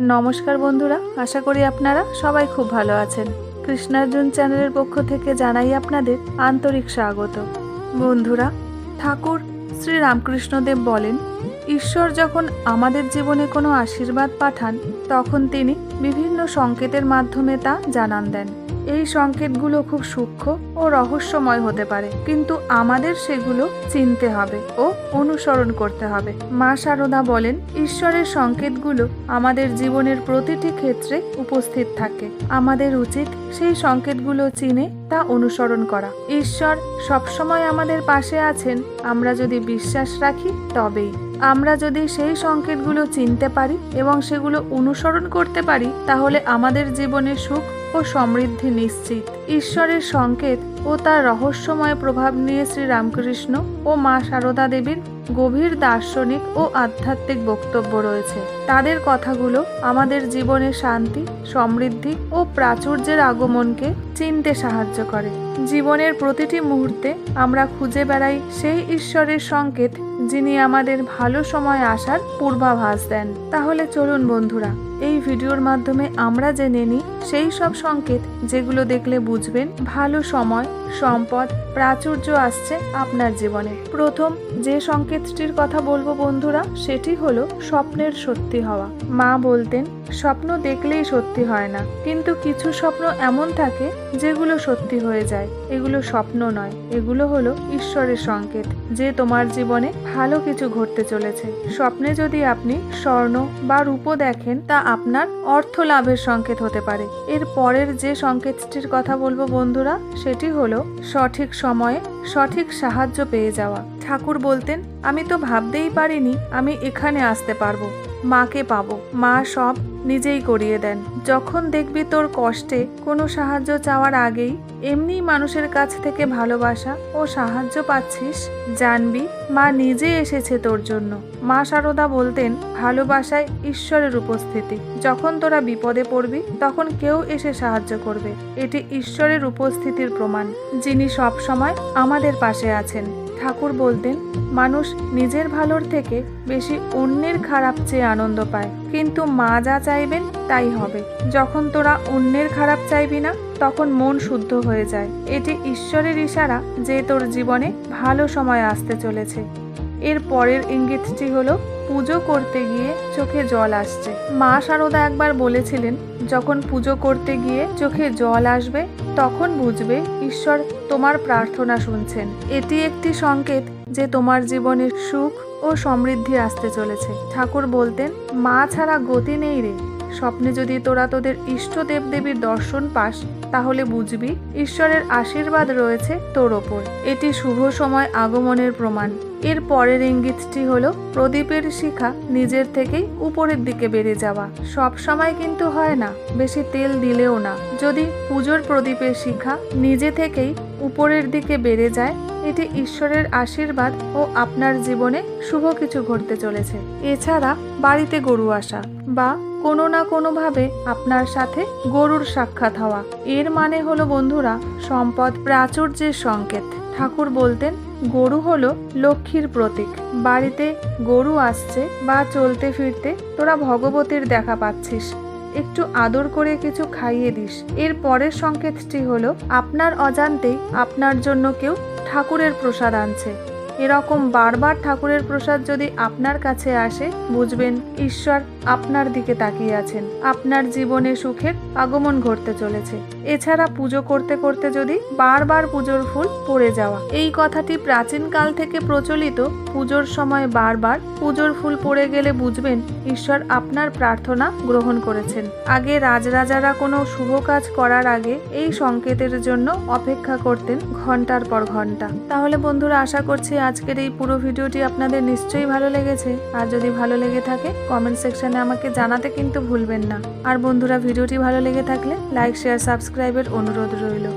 নমস্কার বন্ধুরা, আশা করি আপনারা সবাই খুব ভালো আছেন। কৃষ্ণার্জুন চ্যানেলের পক্ষ থেকে জানাই আপনাদের আন্তরিক স্বাগত। বন্ধুরা, ঠাকুর শ্রী রামকৃষ্ণদেব বলেন, ঈশ্বর যখন আমাদের জীবনে কোনো আশীর্বাদ পাঠান তখন তিনি বিভিন্ন সংকেতের মাধ্যমে তা জানান দেন। এই সংকেতগুলো খুব সূক্ষ্ম ও রহস্যময় হতে পারে, কিন্তু আমাদের সেগুলো চিনতে হবে ও অনুসরণ করতে হবে। মা শারদা বলেন, ঈশ্বরের সংকেতগুলো আমাদের জীবনের প্রতিটি ক্ষেত্রে উপস্থিত থাকে। আমাদের উচিত সেই সংকেতগুলো চিনে তা অনুসরণ করা। ঈশ্বর সবসময় আমাদের পাশে আছেন আমরা যদি বিশ্বাস রাখি তবেই। আমরা যদি সেই সংকেতগুলো চিনতে পারি এবং সেগুলো অনুসরণ করতে পারি, তাহলে আমাদের জীবনে সুখ ও সমৃদ্ধি নিশ্চিত। ঈশ্বরের সংকেত ও তার রহস্যময় প্রভাব নিয়ে শ্রী রামকৃষ্ণ ও মা শারদা দেবীর গভীর দার্শনিক ও আধ্যাত্মিক বক্তব্য রয়েছে। তাদের কথাগুলো আমাদের জীবনে শান্তি, সমৃদ্ধি ও প্রাচুর্যের আগমনকে চিনতে সাহায্য করে। জীবনের প্রতিটি মুহূর্তে আমরা খুঁজে বেড়াই সেই ঈশ্বরের সংকেত যিনি আমাদের ভালো সময় আসার পূর্বাভাস দেন। তাহলে চলুন বন্ধুরা, এই ভিডিওর মাধ্যমে আমরা জেনে নিই সেই সব সংকেত যেগুলো দেখলে বুঝবেন ভালো সময়, সম্পদ, প্রাচুর্য আসছে আপনার জীবনে। প্রথম যে সংকেতটির কথা বলবো বন্ধুরা, সেটি হলো স্বপ্নের সত্যি হওয়া। মা বলতেন, স্বপ্ন দেখলেই সত্যি হয় না, কিন্তু কিছু স্বপ্ন এমন থাকে যেগুলো সত্যি হয়ে যায়। এগুলো স্বপ্ন নয়, এগুলো হলো ঈশ্বরের সংকেত যে তোমার জীবনে ভালো কিছু ঘটতে চলেছে। স্বপ্নে যদি আপনি স্বর্ণ বা রূপো দেখেন, তা আপনার অর্থ লাভের সংকেত হতে পারে। এর পরের যে সংকেতটির কথা বলবো বন্ধুরা, সেটি হলো সঠিক সময়ে সঠিক সাহায্য পেয়ে যাওয়া। ঠাকুর বলতেন, আমি তো ভাবতেই পারিনি আমি এখানে আসতে পারবো। মাকে পাবো। মা সব নিজেই করিয়ে দেন। যখন দেখবি তোর কষ্টে কোনো সাহায্য চাওয়ার আগেই এমনি মানুষের কাছ থেকে ভালোবাসা ও সাহায্য পাচ্ছিস, জানবি মা নিজে এসেছে তোর জন্য। মা শারদা বলতেন, ভালোবাসায় ঈশ্বরের উপস্থিতি। যখন তোরা বিপদে পড়বি তখন কেউ এসে সাহায্য করবে। এটি ঈশ্বরের উপস্থিতির প্রমাণ, যিনি সব সময় আমাদের পাশে আছেন। ঠাকুর বলতেন, মানুষ নিজের ভালোর থেকে বেশি অন্যের খারাপ চেয়ে আনন্দ পায়, কিন্তু মা যা চাইবেন তাই হবে। যখন তোরা অন্যের খারাপ চাইবি না, তখন মন শুদ্ধ হয়ে যায়। এটি ঈশ্বরের ইশারা যে তোর জীবনে ভালো সময় আসতে চলেছে। এর পরের ইঙ্গিতটি হলো পুজো করতে গিয়ে চোখে জল আসছে। মা শারদা একবার বলেছিলেন, যখন পুজো করতে গিয়ে চোখে জল আসবে তখন বুঝবে ঈশ্বর তোমার প্রার্থনা শুনছেন। এটি একটি সংকেত যে তোমার জীবনে সুখ ও সমৃদ্ধি আসতে চলেছে। ঠাকুর বলতেন, মা ছাড়া গতি নেই রে। স্বপ্নে যদি তোরা তোদের ইষ্ট দেবদেবীর দর্শন পাস, তাহলে বুঝবি ঈশ্বরের আশীর্বাদ রয়েছে তোর ওপর। এটি শুভ সময় আগমনের প্রমাণ। এর পরের ইঙ্গিতটি হলো প্রদীপের শিখা নিজের থেকেই উপরের দিকে বেড়ে যাওয়া। সব সময় কিন্তু হয় না, বেশি তেল দিলেও না। যদি পুজোর প্রদীপের শিখা নিজে থেকেই উপরের দিকে বেড়ে যায়, এটি ঈশ্বরের আশীর্বাদ ও আপনার জীবনে শুভ কিছু ঘটতে চলেছে। এছাড়া বাড়িতে গরু আসা বা কোনো না কোনোভাবে আপনার সাথে গরুর সাক্ষাৎ হওয়া, এর মানে হলো বন্ধুরা সম্পদ, প্রাচুর্যের সংকেত। ঠাকুর বলতেন, গরু হলো লক্ষ্মীর প্রতীক। বাড়িতে গরু আসছে বা চলতে ফিরতে তোরা ভগবতীর দেখা পাচ্ছিস, একটু আদর করে কিছু খাইয়ে দিস। এর পরের সংকেতটি হলো আপনার অজান্তেই আপনার জন্য কেউ ঠাকুরের প্রসাদ আনছে। এরকম বারবার ঠাকুরের প্রসাদ যদি আপনার কাছে আসে, বুঝবেন ঈশ্বর আপনার দিকে তাকিয়ে আছেন। আপনার জীবনে সুখের আগমন ঘটতে চলেছে। এছাড়া পুজো করতে করতে যদি বারবার পুজোর ফুল পড়ে যাওয়া, এই কথাটি প্রাচীনকাল থেকে প্রচলিত। পুজোর সময় বারবার পুজোর ফুল পড়ে গেলে বুঝবেন ঈশ্বর আপনার প্রার্থনা গ্রহণ করেছেন। আগে রাজরাজারা কোনো শুভ কাজ করার আগে এই সংকেতের জন্য অপেক্ষা করতেন ঘন্টার পর ঘন্টা। তাহলে বন্ধুরা, আশা করছি আজকের এই পুরো ভিডিওটি আপনাদের নিশ্চয়ই ভালো লেগেছে। আর যদি ভালো লেগে থাকে কমেন্ট সেকশনে আমাকে জানাতে কিন্তু ভুলবেন না। আর বন্ধুরা, ভিডিওটি ভালো লেগে থাকলে লাইক, শেয়ার, সাবস্ক্রাইবের অনুরোধ রইল।